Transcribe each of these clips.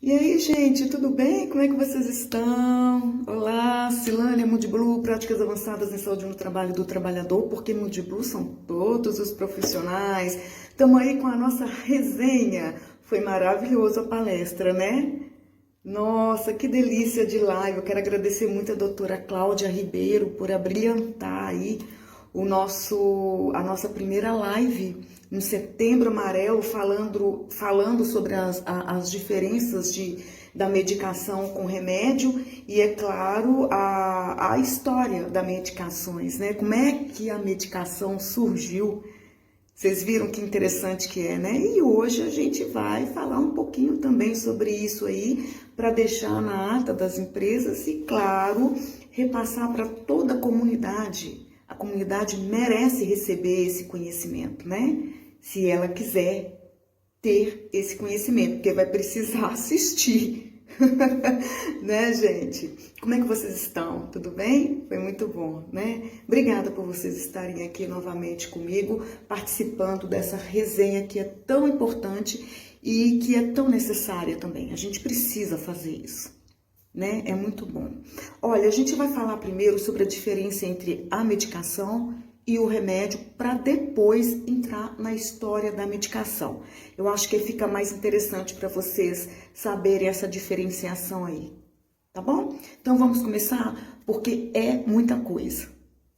E aí, gente, tudo bem? Como é que vocês estão? Olá, Silânia Mood Blue, práticas avançadas em saúde no trabalho do trabalhador, porque Mood Blue são todos os profissionais. Estamos aí com a nossa resenha. Foi maravilhosa a palestra, né? Nossa, que delícia de live. Eu quero agradecer muito a doutora Cláudia Ribeiro por abrilhantar aí a nossa primeira live no Setembro Amarelo, falando sobre as diferenças da medicação com remédio e, é claro, a história das medicações, né? Como é que a medicação surgiu? Vocês viram que interessante que é, né? E hoje a gente vai falar um pouquinho também sobre isso aí, para deixar na ata das empresas e, claro, repassar para toda a comunidade. A comunidade merece receber esse conhecimento, né? Se ela quiser ter esse conhecimento, porque vai precisar assistir. Né, gente? Como é que vocês estão? Tudo bem? Foi muito bom, né? Obrigada por vocês estarem aqui novamente comigo, participando dessa resenha que é tão importante e que é tão necessária também. A gente precisa fazer isso, né? É muito bom. Olha, a gente vai falar primeiro sobre a diferença entre a medicação e o remédio, para depois entrar na história da medicação. Eu acho que fica mais interessante para vocês saberem essa diferenciação aí, tá bom? Então vamos começar, porque é muita coisa,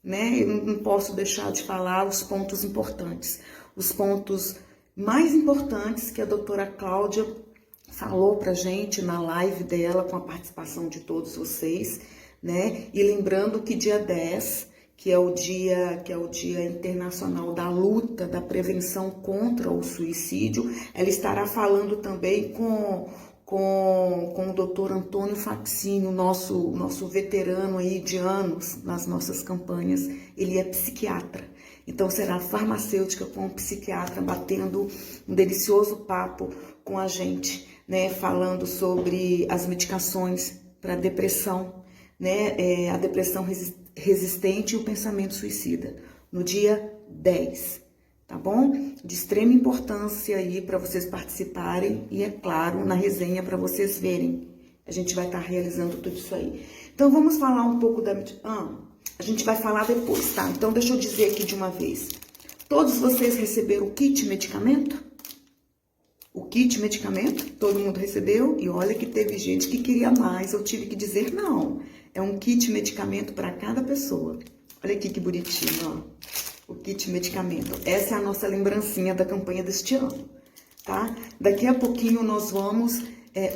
né? Eu não posso deixar de falar os pontos importantes, os pontos mais importantes que a doutora Cláudia falou pra gente na live dela, com a participação de todos vocês, né? E lembrando que dia 10, que é o dia internacional da luta, da prevenção contra o suicídio, ela estará falando também com o Dr. Antônio Faxini, o nosso veterano aí de anos nas nossas campanhas. Ele é psiquiatra, então será farmacêutica com o psiquiatra batendo um delicioso papo com a gente, né, falando sobre as medicações para depressão, né, a depressão resistente e o pensamento suicida, no dia 10, tá bom? De extrema importância aí para vocês participarem e, é claro, na resenha para vocês verem. A gente vai estar realizando tudo isso aí. Então, vamos falar um pouco da... a gente vai falar depois, tá? Então, deixa eu dizer aqui de uma vez. Todos vocês receberam o kit medicamento? O kit medicamento, todo mundo recebeu, e olha que teve gente que queria mais, eu tive que dizer não. É um kit medicamento para cada pessoa. Olha aqui que bonitinho, ó. O kit medicamento. Essa é a nossa lembrancinha da campanha deste ano, tá? Daqui a pouquinho nós vamos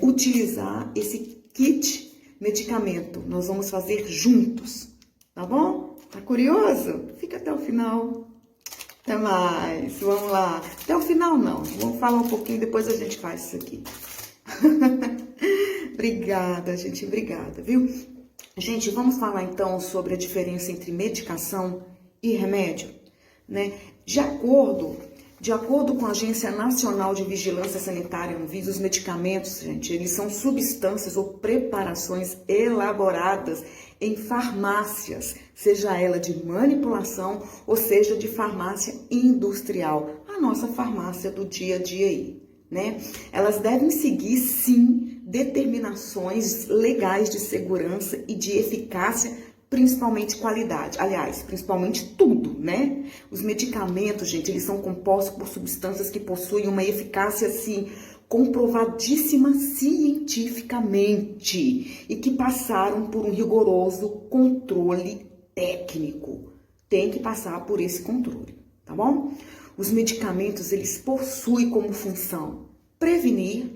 utilizar esse kit medicamento. Nós vamos fazer juntos, tá bom? Tá curioso? Fica até o final. Até mais, vamos lá. Até o final não, vamos falar um pouquinho, depois a gente faz isso aqui. Obrigada, gente, obrigada, viu? Gente, vamos falar então sobre a diferença entre medicação e remédio, né? De acordo com a Agência Nacional de Vigilância Sanitária, Anvisa, os medicamentos, gente, eles são substâncias ou preparações elaboradas em farmácias, seja ela de manipulação ou seja de farmácia industrial, a nossa farmácia do dia a dia aí, né? Elas devem seguir, sim, determinações legais de segurança e de eficácia, principalmente qualidade. Aliás, principalmente tudo, né? Os medicamentos, gente, eles são compostos por substâncias que possuem uma eficácia, assim, comprovadíssima cientificamente e que passaram por um rigoroso controle técnico. Tem que passar por esse controle, tá bom? Os medicamentos, eles possuem como função prevenir,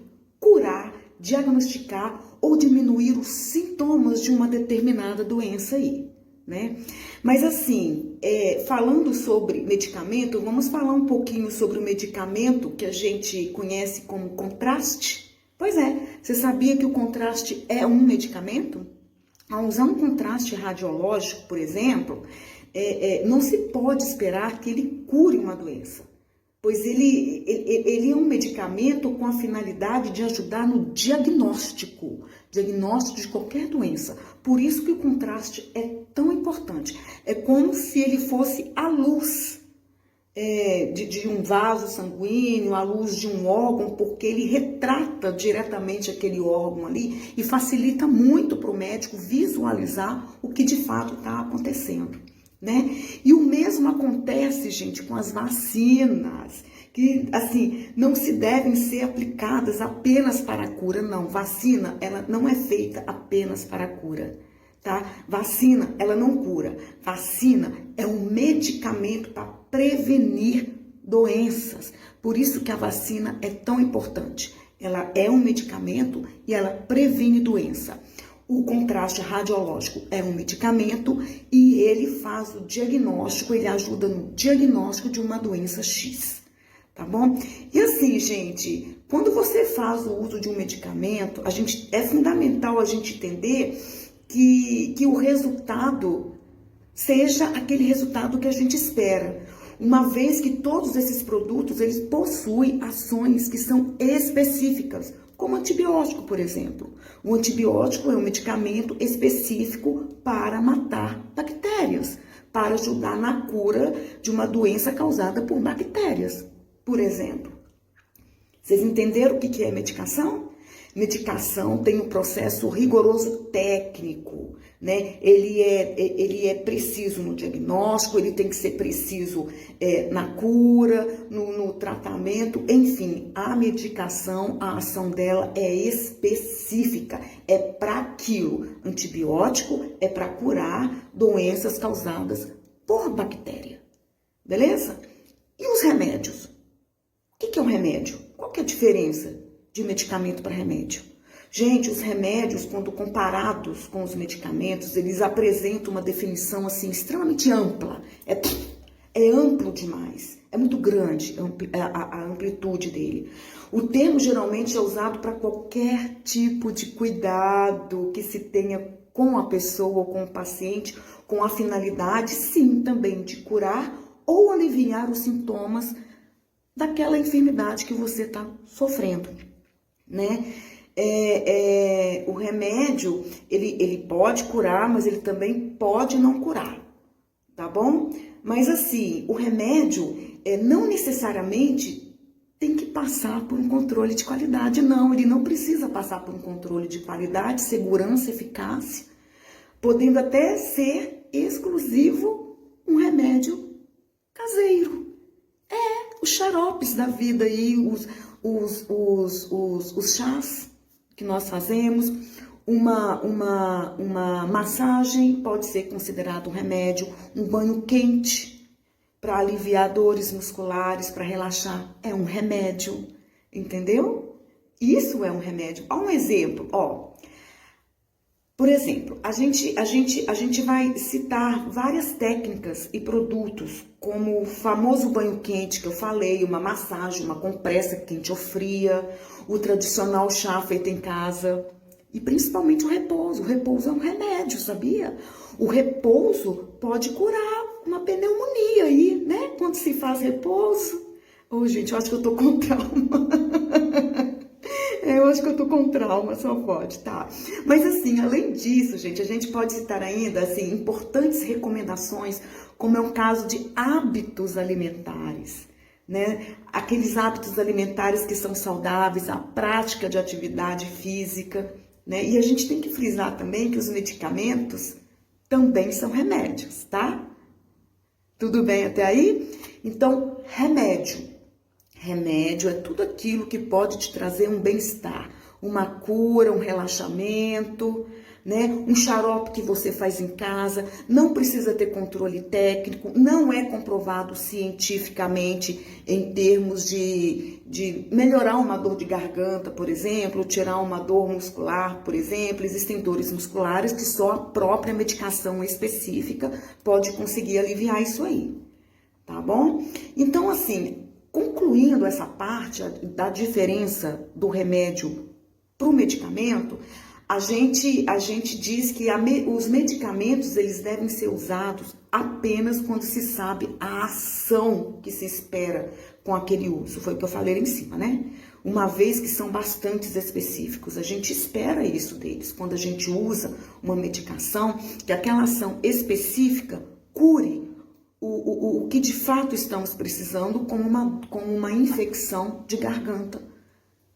curar, diagnosticar ou diminuir os sintomas de uma determinada doença aí, né? Mas assim, falando sobre medicamento, vamos falar um pouquinho sobre o medicamento que a gente conhece como contraste? Pois é, você sabia que o contraste é um medicamento? Ao usar um contraste radiológico, por exemplo, não se pode esperar que ele cure uma doença, pois ele é um medicamento com a finalidade de ajudar no diagnóstico de qualquer doença. Por isso que o contraste é tão importante. É como se ele fosse a luz de um vaso sanguíneo, à luz de um órgão, porque ele retrata diretamente aquele órgão ali e facilita muito para o médico visualizar o que de fato está acontecendo, né? E o mesmo acontece, gente, com as vacinas, que, assim, não se devem ser aplicadas apenas para a cura, não. Vacina, ela não é feita apenas para a cura, tá? Vacina, ela não cura. Vacina é um medicamento para prevenir doenças. Por isso que a vacina é tão importante. Ela é um medicamento e ela previne doença. O contraste radiológico é um medicamento e ele faz o diagnóstico, ele ajuda no diagnóstico de uma doença X, tá bom? E assim, gente, quando você faz o uso de um medicamento, é fundamental a gente entender que o resultado seja aquele resultado que a gente espera. Uma vez que todos esses produtos, eles possuem ações que são específicas, como antibiótico, por exemplo. O antibiótico é um medicamento específico para matar bactérias, para ajudar na cura de uma doença causada por bactérias, por exemplo. Vocês entenderam o que é medicação? Medicação tem um processo rigoroso técnico, né? Ele é preciso no diagnóstico, ele tem que ser preciso na cura, no tratamento, enfim, a medicação, a ação dela é específica, é para aquilo. Antibiótico é para curar doenças causadas por bactéria, beleza? E os remédios? O que é um remédio? Qual que é a diferença de medicamento para remédio? Gente, os remédios, quando comparados com os medicamentos, eles apresentam uma definição assim extremamente ampla. É amplo demais, é muito grande a amplitude dele. O termo geralmente é usado para qualquer tipo de cuidado que se tenha com a pessoa ou com o paciente, com a finalidade, sim, também de curar ou aliviar os sintomas daquela enfermidade que você está sofrendo, né? O remédio, ele pode curar, mas ele também pode não curar, tá bom? Mas assim, o remédio não necessariamente tem que passar por um controle de qualidade, não. Ele não precisa passar por um controle de qualidade, segurança, eficácia, podendo até ser exclusivo um remédio caseiro. Os xaropes da vida aí, os chás que nós fazemos, uma massagem pode ser considerado um remédio, um banho quente para aliviar dores musculares, para relaxar, é um remédio, entendeu? Isso é um remédio. Ó, um exemplo, ó. Por exemplo, a gente vai citar várias técnicas e produtos, como o famoso banho quente que eu falei, uma massagem, uma compressa quente ou fria, o tradicional chá feito em casa e principalmente o repouso. O repouso é um remédio, sabia? O repouso pode curar uma pneumonia aí, né? Quando se faz repouso. Ô, gente, eu acho que eu tô com trauma. Eu acho que eu tô com trauma, só pode, tá? Mas assim, além disso, gente, a gente pode citar ainda, assim, importantes recomendações, como é o caso de hábitos alimentares, né? Aqueles hábitos alimentares que são saudáveis, a prática de atividade física, né? E a gente tem que frisar também que os medicamentos também são remédios, tá? Tudo bem até aí? Então, remédio. Remédio é tudo aquilo que pode te trazer um bem-estar, uma cura, um relaxamento, né? Um xarope que você faz em casa, não precisa ter controle técnico, não é comprovado cientificamente em termos de melhorar uma dor de garganta, por exemplo, tirar uma dor muscular, por exemplo. Existem dores musculares que só a própria medicação específica pode conseguir aliviar isso aí, tá bom? Então, assim, concluindo essa parte da diferença do remédio para o medicamento, a gente diz que os medicamentos eles devem ser usados apenas quando se sabe a ação que se espera com aquele uso. Foi o que eu falei lá em cima, né? Uma vez que são bastante específicos, a gente espera isso deles. Quando a gente usa uma medicação, que aquela ação específica cure o que de fato estamos precisando como uma infecção de garganta,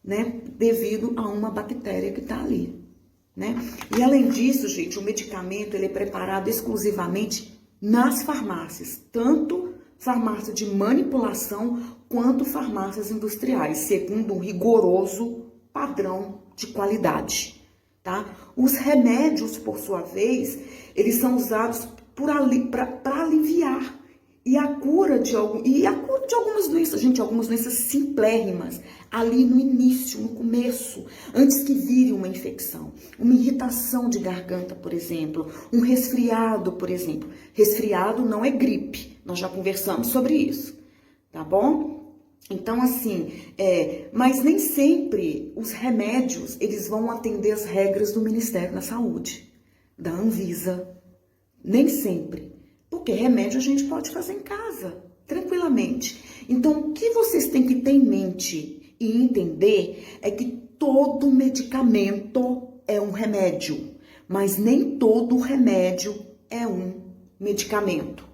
né? Devido a uma bactéria que está ali, né? E além disso, gente, o medicamento ele é preparado exclusivamente nas farmácias, tanto farmácia de manipulação quanto farmácias industriais, segundo um rigoroso padrão de qualidade, tá? Os remédios, por sua vez, eles são usados para aliviar e a cura de algumas doenças, gente, algumas doenças simplérrimas, ali no início, no começo, antes que vire uma infecção, uma irritação de garganta, por exemplo, um resfriado, por exemplo. Resfriado não é gripe, nós já conversamos sobre isso, tá bom? Então, assim, mas nem sempre os remédios, eles vão atender as regras do Ministério da Saúde, da Anvisa, nem sempre. Porque remédio a gente pode fazer em casa, tranquilamente. Então, o que vocês têm que ter em mente e entender é que todo medicamento é um remédio, mas nem todo remédio é um medicamento.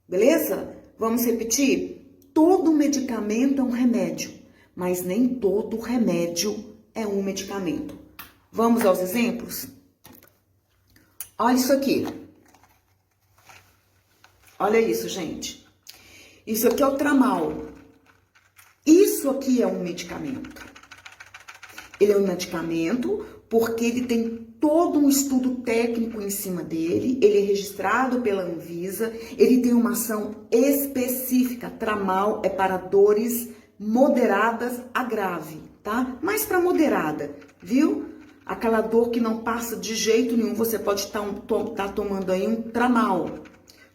Beleza? Vamos repetir? Todo medicamento é um remédio, mas nem todo remédio é um medicamento. Vamos aos exemplos? Olha isso aqui. Olha isso, gente. Isso aqui é o Tramal. Isso aqui é um medicamento. Ele é um medicamento porque ele tem todo um estudo técnico em cima dele. Ele é registrado pela Anvisa. Ele tem uma ação específica. Tramal é para dores moderadas a grave, tá? Mais para moderada, viu? Aquela dor que não passa de jeito nenhum. Você pode estar tomando aí um Tramal.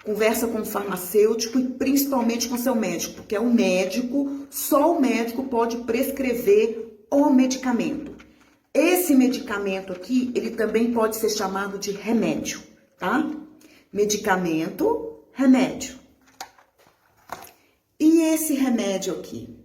Conversa com o farmacêutico e principalmente com seu médico, porque é o médico, só o médico pode prescrever o medicamento. Esse medicamento aqui, ele também pode ser chamado de remédio, tá? Medicamento, remédio. E esse remédio aqui?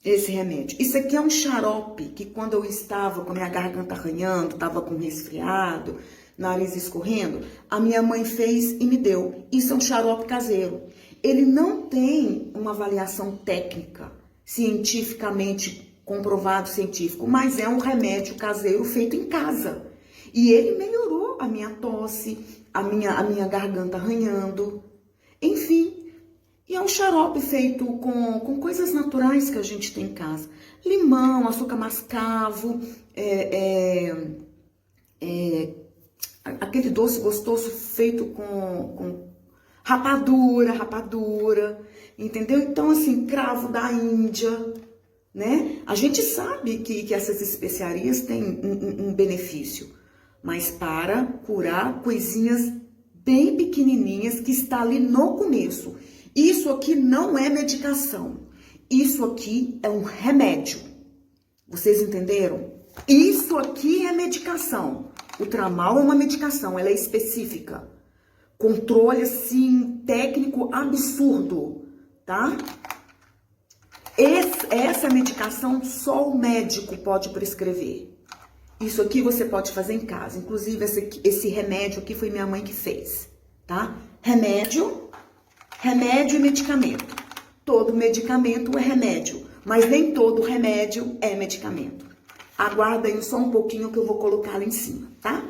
Esse remédio. Isso aqui é um xarope que quando eu estava com a minha garganta arranhando, estava com resfriado, nariz escorrendo, a minha mãe fez e me deu. Isso é um xarope caseiro. Ele não tem uma avaliação técnica, cientificamente comprovado científico, mas é um remédio caseiro feito em casa. E ele melhorou a minha tosse, a minha garganta arranhando, enfim. E é um xarope feito com coisas naturais que a gente tem em casa. Limão, açúcar mascavo, aquele doce gostoso feito com rapadura, entendeu? Então, assim, cravo da Índia, né? A gente sabe que essas especiarias têm um benefício, mas para curar coisinhas bem pequenininhas que está ali no começo. Isso aqui não é medicação, isso aqui é um remédio. Vocês entenderam? Isso aqui é medicação. O Tramal é uma medicação, ela é específica. Controle, assim, técnico absurdo, tá? Essa medicação só o médico pode prescrever. Isso aqui você pode fazer em casa. Inclusive, esse remédio aqui foi minha mãe que fez, tá? Remédio e medicamento. Todo medicamento é remédio, mas nem todo remédio é medicamento. Aguarda aí só um pouquinho que eu vou colocar lá em cima, tá?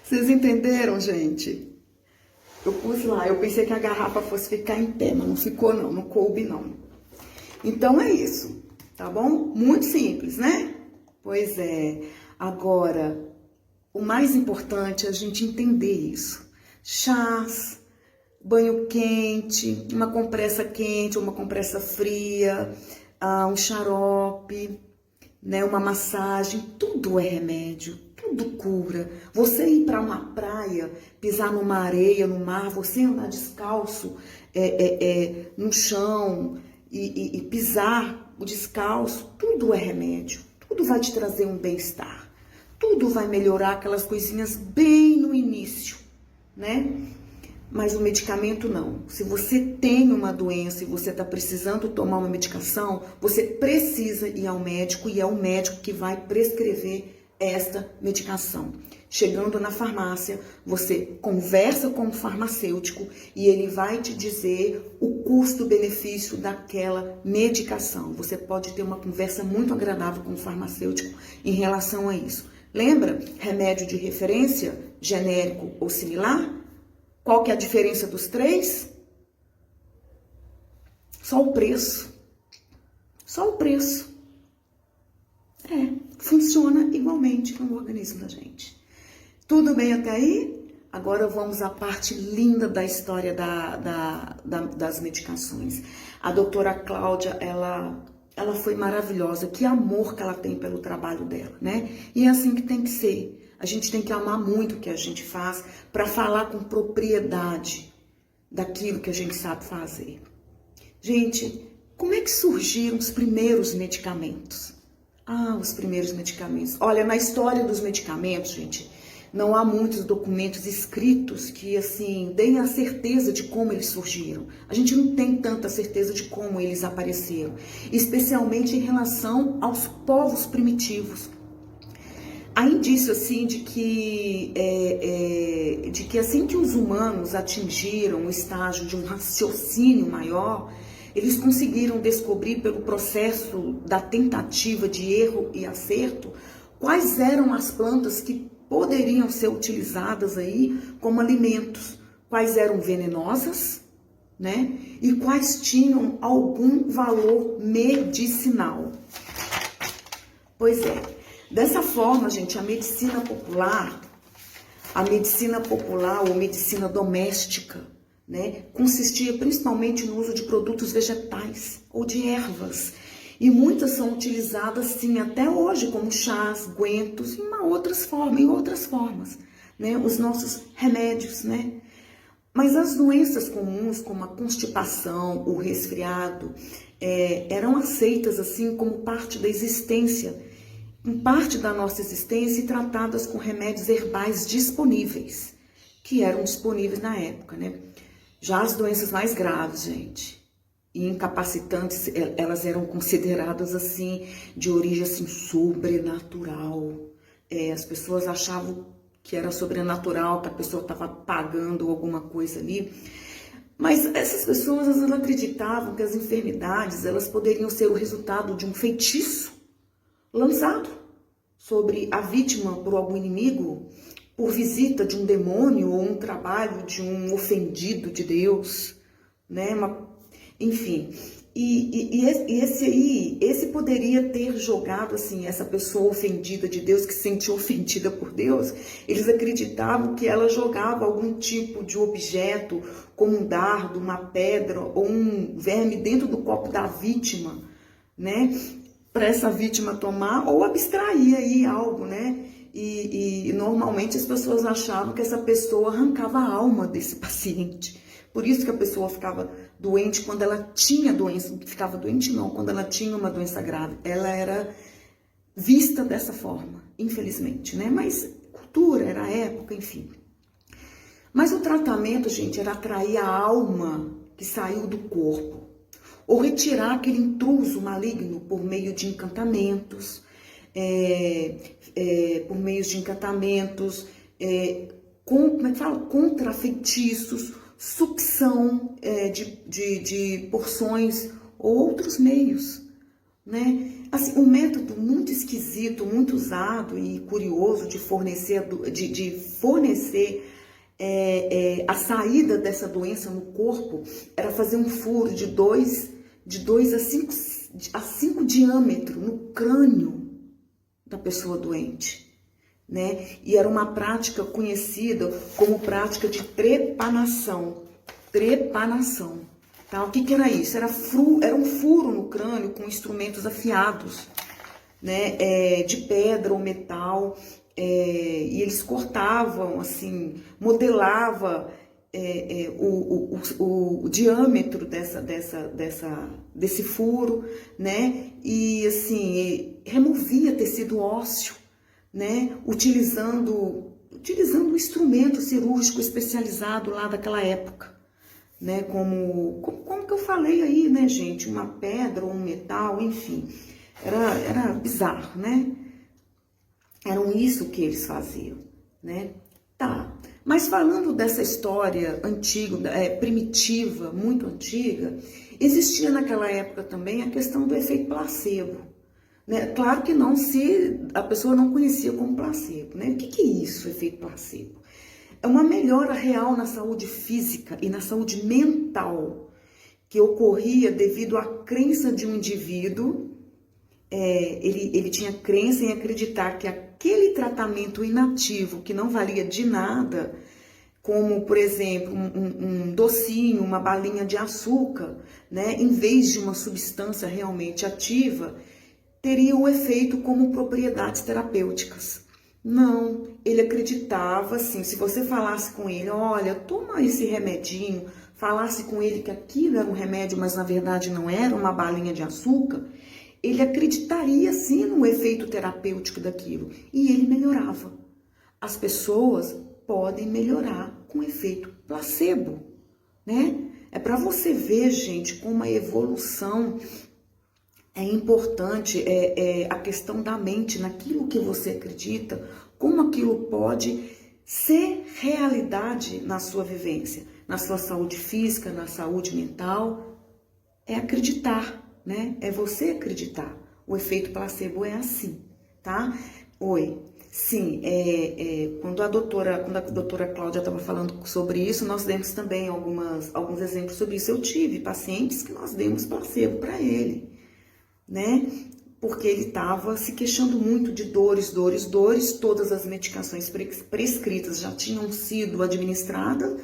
Vocês entenderam, gente? Eu pus lá, eu pensei que a garrafa fosse ficar em pé, mas não ficou não, não coube não. Então é isso, tá bom? Muito simples, né? Pois é. Agora, o mais importante é a gente entender isso. Chás, banho quente, uma compressa quente, uma compressa fria, um xarope, né? Uma massagem, tudo é remédio. tudo cura. Você ir para uma praia, pisar numa areia, no mar, você andar descalço no chão e pisar descalço, tudo é remédio. Tudo vai te trazer um bem-estar. Tudo vai melhorar aquelas coisinhas bem no início, né? Mas o medicamento não. Se você tem uma doença e você está precisando tomar uma medicação, você precisa ir ao médico e é o médico que vai prescrever esta medicação. Chegando na farmácia, você conversa com o farmacêutico e ele vai te dizer o custo-benefício daquela medicação. Você pode ter uma conversa muito agradável com o farmacêutico em relação a isso. Lembra? Remédio de referência, genérico ou similar? Qual que é a diferença dos três? Só o preço. Só o preço. Funciona igualmente no organismo da gente. Tudo bem até aí? Agora vamos à parte linda da história das medicações. A doutora Cláudia, ela foi maravilhosa. Que amor que ela tem pelo trabalho dela, né? E é assim que tem que ser. A gente tem que amar muito o que a gente faz para falar com propriedade daquilo que a gente sabe fazer. Gente, como é que surgiram os primeiros medicamentos? Os primeiros medicamentos. Olha, na história dos medicamentos, gente, não há muitos documentos escritos que, assim, deem a certeza de como eles surgiram. A gente não tem tanta certeza de como eles apareceram, especialmente em relação aos povos primitivos. Há indício, assim, de que assim que os humanos atingiram o estágio de um raciocínio maior, eles conseguiram descobrir pelo processo da tentativa de erro e acerto quais eram as plantas que poderiam ser utilizadas aí como alimentos, quais eram venenosas, né? E quais tinham algum valor medicinal. Pois é. Dessa forma, gente, a medicina popular ou medicina doméstica, né, consistia principalmente no uso de produtos vegetais ou de ervas. E muitas são utilizadas, sim, até hoje, como chás, guentos e outras formas, né, os nossos remédios, né. Mas as doenças comuns, como a constipação, o resfriado, eram aceitas, assim, como parte da existência, em parte da nossa existência, e tratadas com remédios herbais disponíveis, que eram disponíveis na época, né? Já as doenças mais graves, gente, e incapacitantes, elas eram consideradas, assim, de origem, assim, sobrenatural. As pessoas achavam que era sobrenatural, que a pessoa estava pagando alguma coisa ali. Mas essas pessoas, elas acreditavam que as enfermidades, elas poderiam ser o resultado de um feitiço lançado sobre a vítima por algum inimigo, por visita de um demônio ou um trabalho de um ofendido de Deus, né? Enfim, esse poderia ter jogado, assim, essa pessoa ofendida de Deus, que se sentiu ofendida por Deus, eles acreditavam que ela jogava algum tipo de objeto, como um dardo, uma pedra ou um verme dentro do copo da vítima, né? Para essa vítima tomar ou abstrair aí algo, né? E normalmente as pessoas achavam que essa pessoa arrancava a alma desse paciente. Por isso que a pessoa ficava doente quando ela tinha doença, ficava doente não, quando ela tinha uma doença grave. Ela era vista dessa forma, infelizmente, né? Mas cultura, era a época, enfim. Mas o tratamento, gente, era atrair a alma que saiu do corpo, ou retirar aquele intruso maligno por meio de encantamentos, como é que fala? Contra feitiços, sucção de porções ou outros meios, né? Assim, um método muito esquisito, muito usado e curioso de fornecer a saída dessa doença no corpo era fazer um furo de 2 a 5 diâmetros no crânio da pessoa doente, né? E era uma prática conhecida como prática de trepanação. Tá? O que era isso? Era um furo no crânio com instrumentos afiados, né, de pedra ou metal, e eles cortavam, assim, modelava o diâmetro desse furo, né, e assim, removia tecido ósseo, né, utilizando um instrumento cirúrgico especializado lá daquela época, né, como que eu falei aí, né, gente, uma pedra ou um metal, enfim, era bizarro, né? Eram isso que eles faziam, né? Tá, mas falando dessa história antiga, primitiva, muito antiga, existia naquela época também a questão do efeito placebo, né? Claro que não, se a pessoa não conhecia como placebo, né? O que é isso, efeito placebo? É uma melhora real na saúde física e na saúde mental que ocorria devido à crença de um indivíduo. Ele tinha crença em acreditar que aquele tratamento inativo, que não valia de nada, como, por exemplo, um docinho, uma balinha de açúcar, né, em vez de uma substância realmente ativa, teria o efeito como propriedades terapêuticas. Não, ele acreditava assim, se você falasse com ele, olha, toma esse remedinho, falasse com ele que aquilo era um remédio, mas na verdade não era, uma balinha de açúcar, ele acreditaria sim no efeito terapêutico daquilo e ele melhorava. As pessoas podem melhorar com efeito placebo, né? É para você ver, gente, como a evolução é importante, a questão da mente, naquilo que você acredita, como aquilo pode ser realidade na sua vivência, na sua saúde física, na saúde mental, é acreditar, né? É você acreditar. O efeito placebo é assim, tá? Oi. Sim, quando a doutora Cláudia estava falando sobre isso, nós demos também alguns exemplos sobre isso. Eu tive pacientes que nós demos placebo para ele, né? Porque ele estava se queixando muito de dores, todas as medicações prescritas já tinham sido administradas,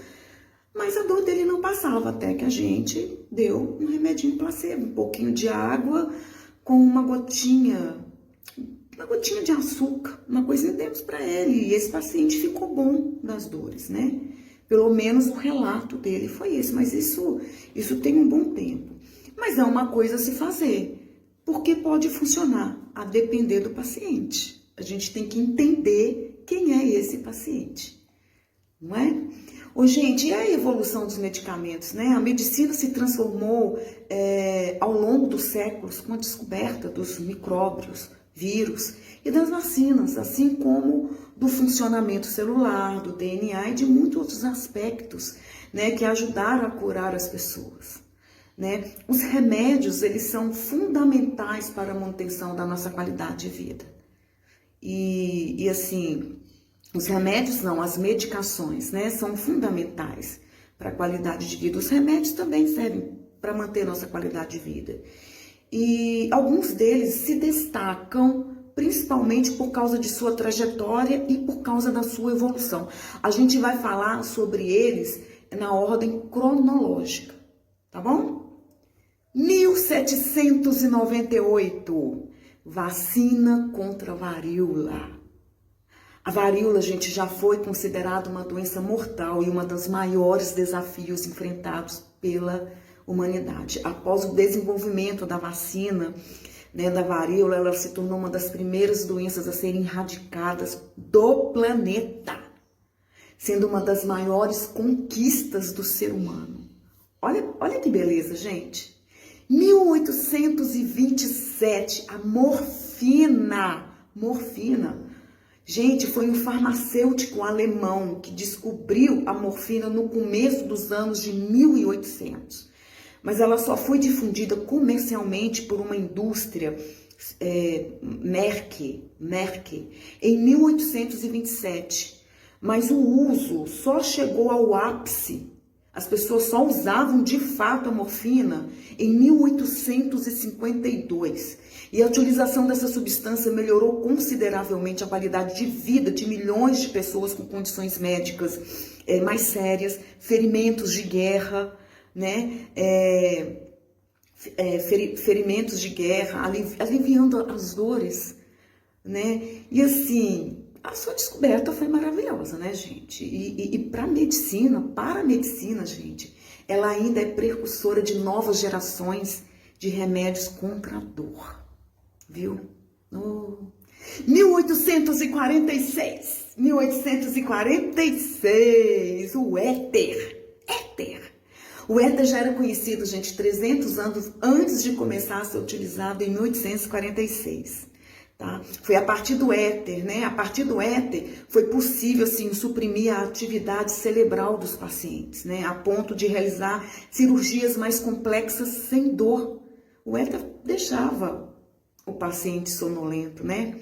mas a dor dele não passava, até que a gente deu um remedinho placebo, um pouquinho de água com uma gotinha de açúcar, uma coisinha demos para ele, e esse paciente ficou bom das dores, né? Pelo menos o relato dele foi esse, mas isso tem um bom tempo. Mas é uma coisa a se fazer, porque pode funcionar, a depender do paciente. A gente tem que entender quem é esse paciente, não é? Ô, gente, e a evolução dos medicamentos, né? A medicina se transformou ao longo dos séculos com a descoberta dos micróbios, vírus e das vacinas, assim como do funcionamento celular, do DNA e de muitos outros aspectos, né, que ajudaram a curar as pessoas, né? Os remédios, eles são fundamentais para a manutenção da nossa qualidade de vida. E assim, os remédios não, as medicações, né, são fundamentais para a qualidade de vida. Os remédios também servem para manter nossa qualidade de vida. E alguns deles se destacam principalmente por causa de sua trajetória e por causa da sua evolução. A gente vai falar sobre eles na ordem cronológica, tá bom? 1798, vacina contra a varíola. A varíola, gente, já foi considerada uma doença mortal e uma dos maiores desafios enfrentados pela humanidade. Após o desenvolvimento da vacina, né, da varíola, ela se tornou uma das primeiras doenças a serem erradicadas do planeta, sendo uma das maiores conquistas do ser humano. Olha que beleza, gente. 1827, a morfina. Gente, foi um farmacêutico alemão que descobriu a morfina no começo dos anos de 1800. Mas ela só foi difundida comercialmente por uma indústria, Merck, em 1827. Mas o uso só chegou ao ápice, as pessoas só usavam de fato a morfina em 1852. E a utilização dessa substância melhorou consideravelmente a qualidade de vida de milhões de pessoas com condições médicas mais sérias, ferimentos de guerra, né? ferimentos de guerra, aliviando as dores, né? E assim, a sua descoberta foi maravilhosa, né, gente? E para a medicina, gente, ela ainda é precursora de novas gerações de remédios contra a dor, viu? Oh. 1846, o éter. O éter já era conhecido, gente, 300 anos antes de começar a ser utilizado, em 1846. Tá? Foi a partir do éter, né? A partir do éter foi possível, assim, suprimir a atividade cerebral dos pacientes, né? A ponto de realizar cirurgias mais complexas sem dor. O éter deixava o paciente sonolento, né?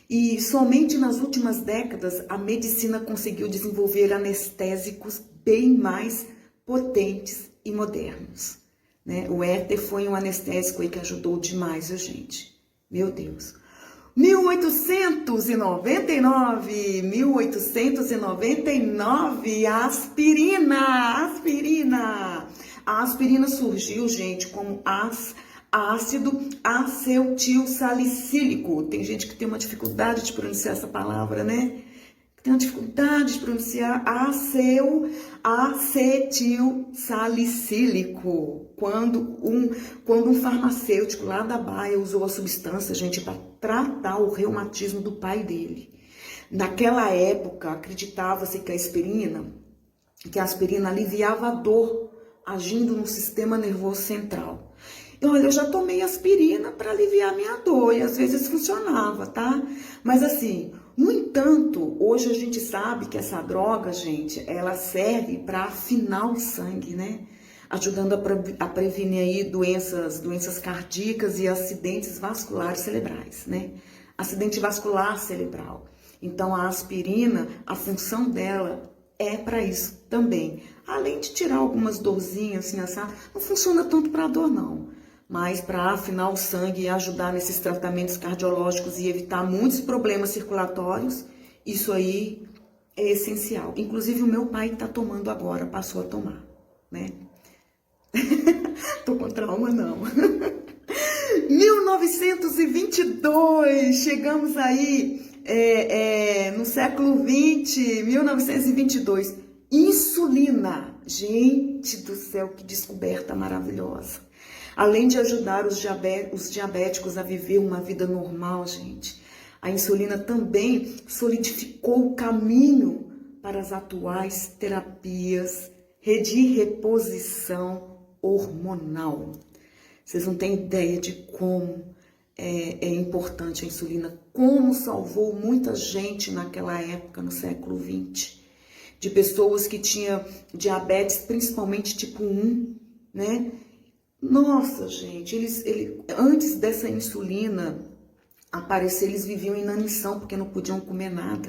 E somente nas últimas décadas a medicina conseguiu desenvolver anestésicos bem mais potentes e modernos, né? O éter foi um anestésico aí que ajudou demais a gente. Meu Deus. 1899, a aspirina. A aspirina surgiu, gente, como ácido acetilsalicílico. Tem gente que tem uma dificuldade de pronunciar essa palavra, né? Tem uma dificuldade de pronunciar acetilsalicílico. Quando um farmacêutico lá da Baia usou a substância, gente, para tratar o reumatismo do pai dele. Naquela época, acreditava-se que a aspirina aliviava a dor, agindo no sistema nervoso central. Olha, eu já tomei aspirina para aliviar minha dor e às vezes funcionava, tá? Mas assim, no entanto, hoje a gente sabe que essa droga, gente, ela serve para afinar o sangue, né? Ajudando a prevenir aí doenças cardíacas e acidentes vasculares cerebrais, né? Acidente vascular cerebral. Então, a aspirina, a função dela é para isso também. Além de tirar algumas dorzinhas, assim, não funciona tanto para dor, não. Mas para afinar o sangue e ajudar nesses tratamentos cardiológicos e evitar muitos problemas circulatórios, isso aí é essencial. Inclusive, o meu pai está tomando agora, passou a tomar, né? Tô com trauma, não. 1922, chegamos aí no século 20, 1922. Insulina, gente do céu, que descoberta maravilhosa. Além de ajudar os diabéticos a viver uma vida normal, gente, a insulina também solidificou o caminho para as atuais terapias de reposição hormonal. Vocês não têm ideia de como é importante a insulina, como salvou muita gente naquela época, no século 20, de pessoas que tinham diabetes, principalmente tipo 1, né? Nossa, gente, antes dessa insulina aparecer, eles viviam em inanição, porque não podiam comer nada,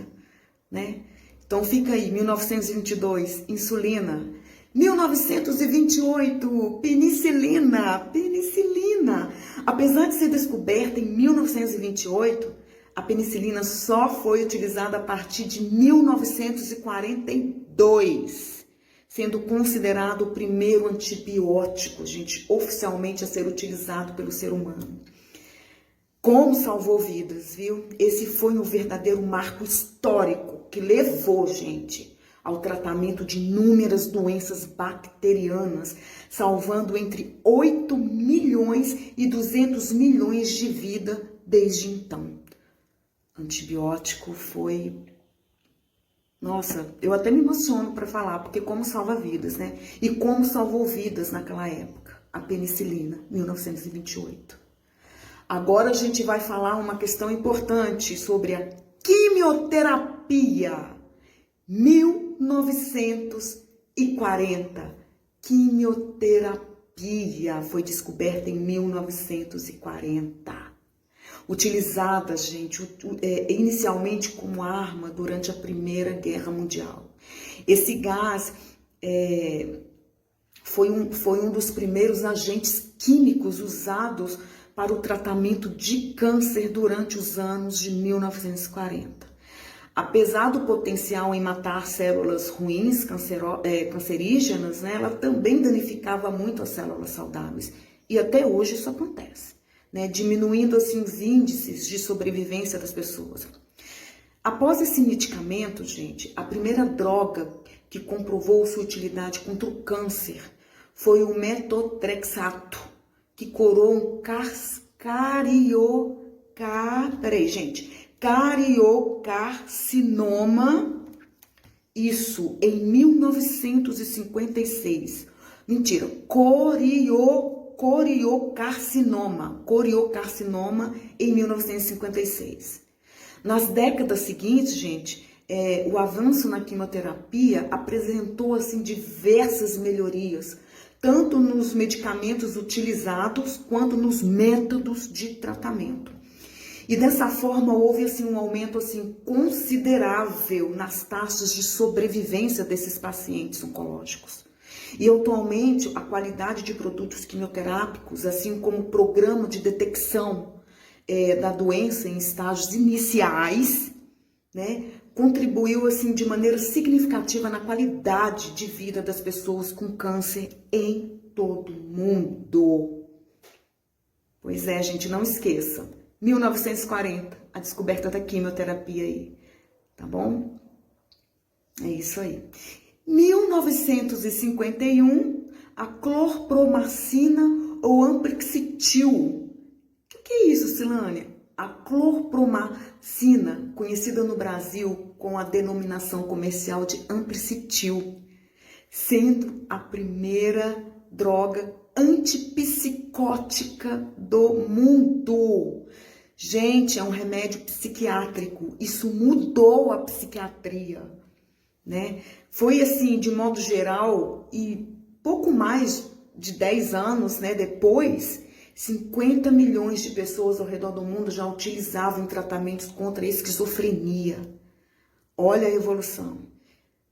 né? Então fica aí, 1922, insulina. 1928, penicilina. Apesar de ser descoberta em 1928, a penicilina só foi utilizada a partir de 1942, sendo considerado o primeiro antibiótico, gente, oficialmente a ser utilizado pelo ser humano. Como salvou vidas, viu? Esse foi um verdadeiro marco histórico que levou, gente, ao tratamento de inúmeras doenças bacterianas, salvando entre 8 milhões e 200 milhões de vidas desde então. Antibiótico foi... Nossa, eu até me emociono para falar, porque como salva vidas, né? E como salvou vidas naquela época, a penicilina, 1928. Agora a gente vai falar uma questão importante sobre a quimioterapia. 1940. Quimioterapia foi descoberta em 1940. Utilizada, gente, inicialmente como arma durante a Primeira Guerra Mundial. Esse gás foi um dos primeiros agentes químicos usados para o tratamento de câncer durante os anos de 1940. Apesar do potencial em matar células ruins, cancerígenas, né, ela também danificava muito as células saudáveis E até hoje isso acontece, né? Diminuindo assim os índices de sobrevivência das pessoas. Após esse medicamento, gente, a primeira droga que comprovou sua utilidade contra o câncer foi o metotrexato, que curou um cariocarcinoma, isso em 1956. Mentira, coriocarcinoma em 1956. Nas décadas seguintes, gente, o avanço na quimioterapia apresentou assim diversas melhorias, tanto nos medicamentos utilizados quanto nos métodos de tratamento. E dessa forma houve assim um aumento assim considerável nas taxas de sobrevivência desses pacientes oncológicos. E atualmente a qualidade de produtos quimioterápicos, assim como o programa de detecção da doença em estágios iniciais, né, contribuiu assim de maneira significativa na qualidade de vida das pessoas com câncer em todo o mundo. Pois é, gente, não esqueça. 1940, a descoberta da quimioterapia aí, tá bom? É isso aí. 1951, a clorpromacina ou amprexitil. O que é isso, Silânia? A clorpromacina, conhecida no Brasil com a denominação comercial de amprexitil, sendo a primeira droga antipsicótica do mundo. Gente, é um remédio psiquiátrico. Isso mudou a psiquiatria, né? Foi assim, de modo geral, e pouco mais de 10 anos, né, depois, 50 milhões de pessoas ao redor do mundo já utilizavam tratamentos contra a esquizofrenia. Olha a evolução.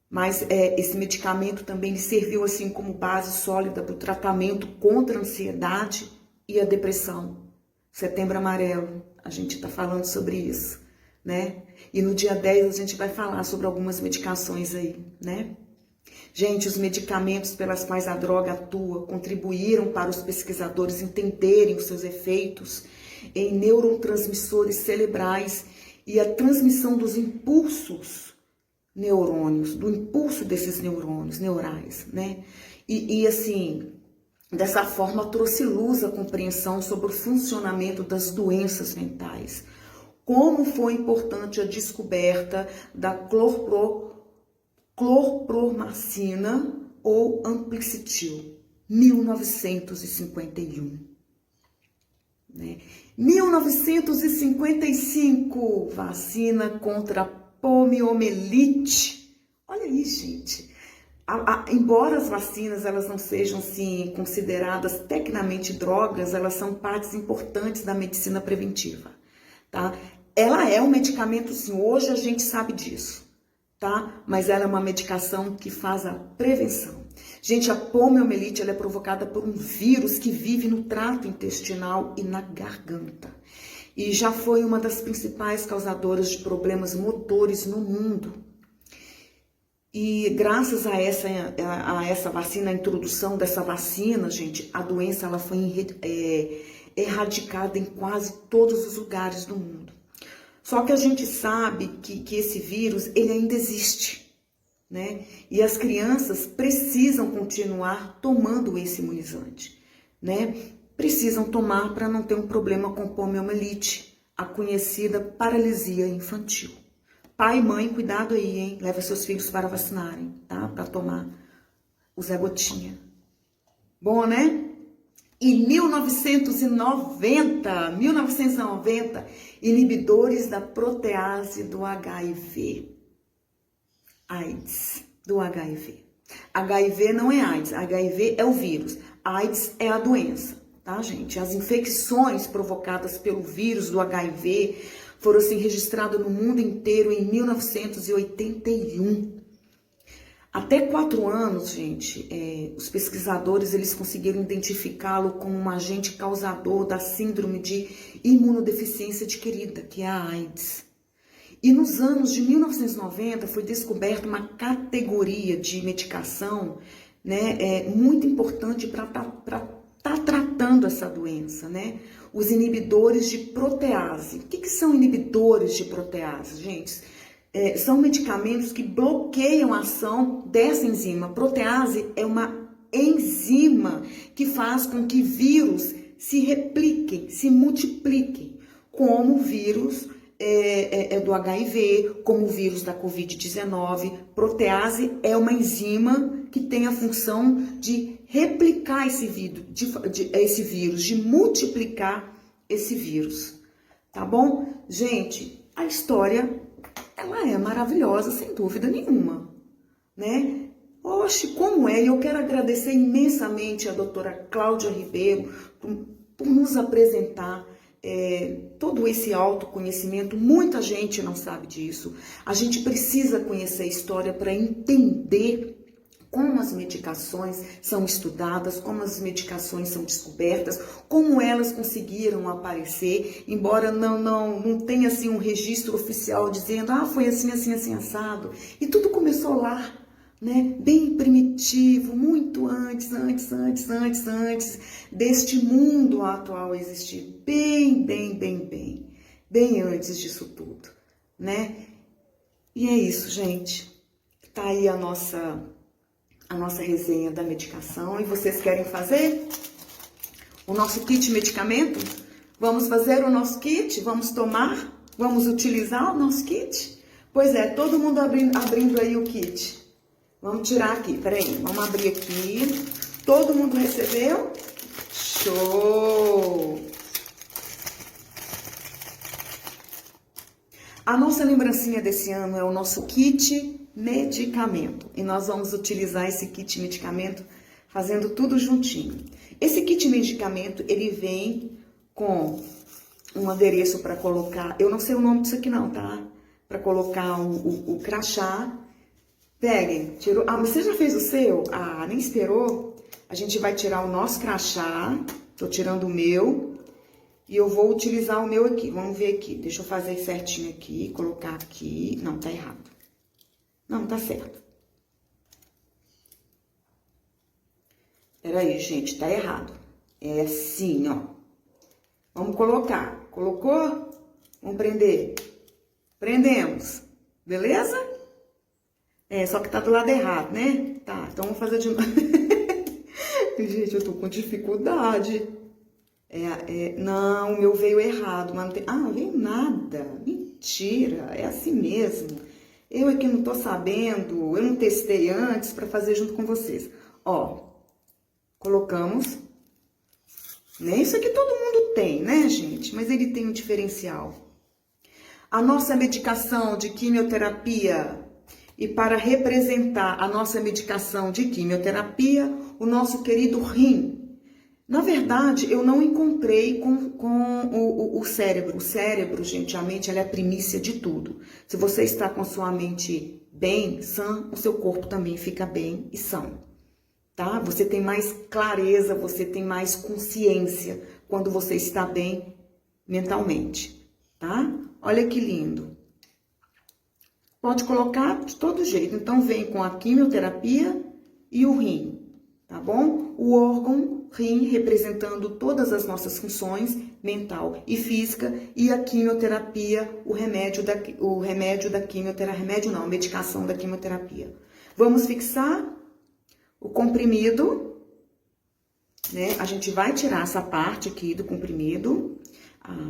Mas esse medicamento também serviu assim como base sólida para o tratamento contra a ansiedade e a depressão. Setembro Amarelo, a gente está falando sobre isso, né? E no dia 10 a gente vai falar sobre algumas medicações aí, né? Gente, os medicamentos pelas quais a droga atua contribuíram para os pesquisadores entenderem os seus efeitos em neurotransmissores cerebrais e a transmissão dos impulsos neurônios, do impulso desses neurônios neurais, né? E assim, dessa forma trouxe luz à compreensão sobre o funcionamento das doenças mentais. Como foi importante a descoberta da clorpromacina ou amprexitil, 1951. Né? 1955, vacina contra a poliomielite. Olha aí, gente. Embora as vacinas elas não sejam assim, consideradas tecnicamente drogas, elas são partes importantes da medicina preventiva. Tá? Ela é um medicamento, sim, hoje a gente sabe disso, tá? Mas ela é uma medicação que faz a prevenção. Gente, a poliomielite ela é provocada por um vírus que vive no trato intestinal e na garganta. E já foi uma das principais causadoras de problemas motores no mundo. E graças a essa vacina, a introdução dessa vacina, gente, a doença ela foi erradicada em quase todos os lugares do mundo. Só que a gente sabe que esse vírus, ele ainda existe, né? E as crianças precisam continuar tomando esse imunizante, né? Precisam tomar para não ter um problema com poliomielite, a conhecida paralisia infantil. Pai e mãe, cuidado aí, hein? Leva seus filhos para vacinarem, tá? Para tomar o Zé Gotinha. Bom, né? Em 1990, inibidores da protease do HIV. AIDS, do HIV. HIV não é AIDS, HIV é o vírus. AIDS é a doença, tá, gente? As infecções provocadas pelo vírus do HIV foram assim registradas no mundo inteiro em 1981. Até 4 anos, gente, os pesquisadores eles conseguiram identificá-lo como um agente causador da síndrome de imunodeficiência adquirida, que é a AIDS. E nos anos de 1990 foi descoberta uma categoria de medicação, né, muito importante para tá tratando essa doença, né? Os inibidores de protease. O que são inibidores de protease, gente? São medicamentos que bloqueiam a ação dessa enzima. Protease é uma enzima que faz com que vírus se repliquem, se multipliquem, como o vírus do HIV, como o vírus da Covid-19. Protease é uma enzima que tem a função de replicar esse vírus, de multiplicar esse vírus, tá bom? Gente, a história, ela é maravilhosa, sem dúvida nenhuma, né? Oxe, como é? E eu quero agradecer imensamente a doutora Cláudia Ribeiro por nos apresentar todo esse autoconhecimento. Muita gente não sabe disso. A gente precisa conhecer a história para entender como as medicações são estudadas, como as medicações são descobertas, como elas conseguiram aparecer, embora não tenha assim um registro oficial dizendo, foi assim, assim, assim, assado. E tudo começou lá, né? Bem primitivo, muito antes deste mundo atual existir, bem antes disso tudo, né? E é isso, gente. Tá aí a nossa resenha da medicação. E vocês querem fazer o nosso kit medicamento? Vamos fazer o nosso kit? Vamos tomar? Vamos utilizar o nosso kit? Pois é, todo mundo abrindo aí o kit. Vamos tirar aqui, peraí, vamos abrir aqui. Todo mundo recebeu? Show! A nossa lembrancinha desse ano é o nosso kit medicamento. E nós vamos utilizar esse kit medicamento fazendo tudo juntinho. Esse kit medicamento, ele vem com um adereço para colocar, eu não sei o nome disso aqui não, tá? Para colocar o crachá. Peguem, tirou. Mas você já fez o seu? Nem esperou? A gente vai tirar o nosso crachá. Tô tirando o meu. E eu vou utilizar o meu aqui. Vamos ver aqui. Deixa eu fazer certinho aqui. Colocar aqui. Não, tá errado. Não, tá certo. Peraí, gente. Tá errado. É assim, ó. Vamos colocar. Colocou? Vamos prender. Prendemos. Beleza? Só que tá do lado errado, né? Tá, então vamos fazer de novo. Gente, eu tô com dificuldade. Não, o meu veio errado, mas não tem... não veio nada. Mentira, é assim mesmo. Eu aqui não tô sabendo, eu não testei antes pra fazer junto com vocês. Ó, colocamos. Nem isso aqui todo mundo tem, né, gente? Mas ele tem um diferencial. A nossa medicação de quimioterapia... E para representar a nossa medicação de quimioterapia, o nosso querido rim. Na verdade, eu não encontrei com o cérebro. O cérebro, gente, a mente, ela é a primícia de tudo. Se você está com a sua mente bem, sã, o seu corpo também fica bem e são. Tá? Você tem mais clareza, você tem mais consciência quando você está bem mentalmente. Tá? Olha que lindo. Pode colocar de todo jeito. Então, vem com a quimioterapia e o rim, tá bom? O órgão rim representando todas as nossas funções, mental e física, e a quimioterapia, a medicação da quimioterapia. Vamos fixar o comprimido, né? A gente vai tirar essa parte aqui do comprimido.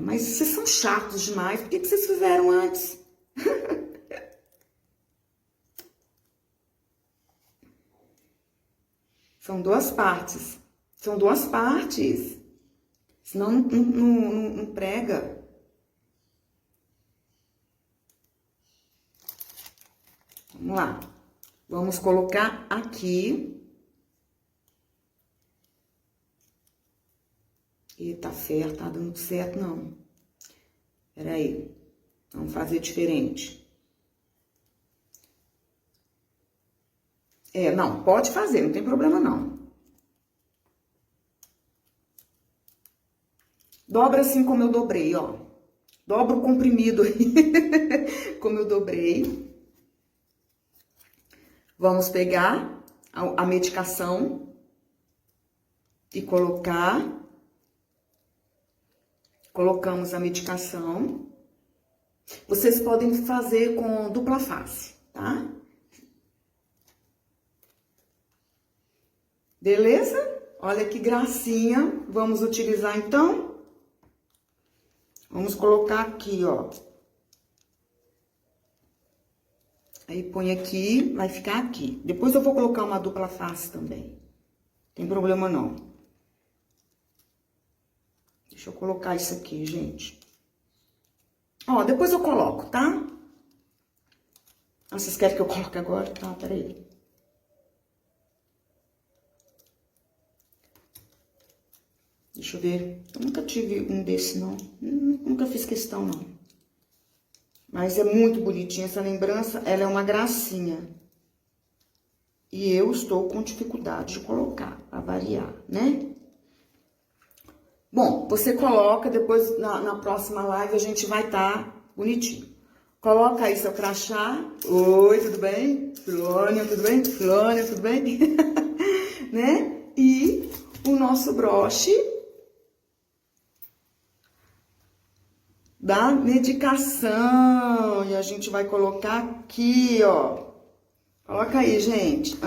Mas vocês são chatos demais. Por que vocês fizeram antes? São duas partes. São duas partes. Senão não prega. Vamos lá. Vamos colocar aqui. Eita, ferro, tá dando certo, não. Peraí. Vamos fazer diferente. Não, pode fazer, não tem problema não. Dobra assim como eu dobrei, ó. Dobra o comprimido aí, como eu dobrei. Vamos pegar a medicação e colocar. Colocamos a medicação. Vocês podem fazer com dupla face, tá? Beleza? Olha que gracinha. Vamos utilizar, então. Vamos colocar aqui, ó. Aí põe aqui, vai ficar aqui. Depois eu vou colocar uma dupla face também. Tem problema não. Deixa eu colocar isso aqui, gente. Ó, depois eu coloco, tá? Ah, vocês querem que eu coloque agora? Tá, peraí. Deixa eu ver. Eu nunca tive um desse, não. Nunca fiz questão, não. Mas é muito bonitinha essa lembrança. Ela é uma gracinha. E eu estou com dificuldade de colocar, pra variar, né? Bom, você coloca, depois na próxima live a gente vai estar bonitinho. Coloca aí seu crachá. Oi, tudo bem? Filônia, tudo bem? Filônia, tudo bem? Né? E o nosso broche da medicação. E a gente vai colocar aqui, ó. Coloca aí, gente.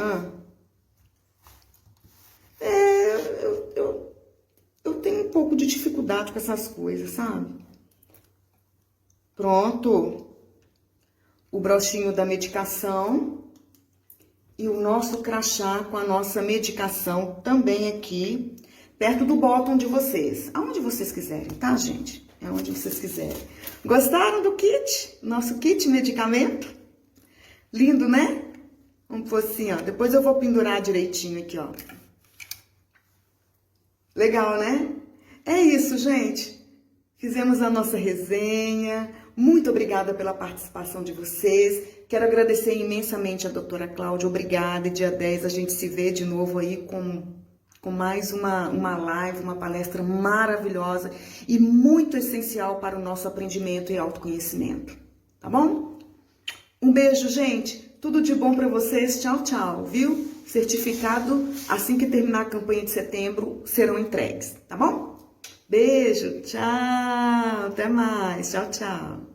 Eu tenho um pouco de dificuldade com essas coisas, sabe? Pronto. O brochinho da medicação. E o nosso crachá com a nossa medicação também aqui, perto do bottom de vocês. Aonde vocês quiserem, tá, gente? É onde vocês quiserem. Gostaram do kit? Nosso kit medicamento? Lindo, né? Vamos pôr assim, ó. Depois eu vou pendurar direitinho aqui, ó. Legal, né? É isso, gente. Fizemos a nossa resenha. Muito obrigada pela participação de vocês. Quero agradecer imensamente a doutora Cláudia. Obrigada. E dia 10 a gente se vê de novo aí com mais uma live, uma palestra maravilhosa e muito essencial para o nosso aprendimento e autoconhecimento. Tá bom? Um beijo, gente. Tudo de bom para vocês. Tchau, tchau, viu? Certificado, assim que terminar a campanha de setembro, serão entregues, tá bom? Beijo, tchau, até mais, tchau, tchau.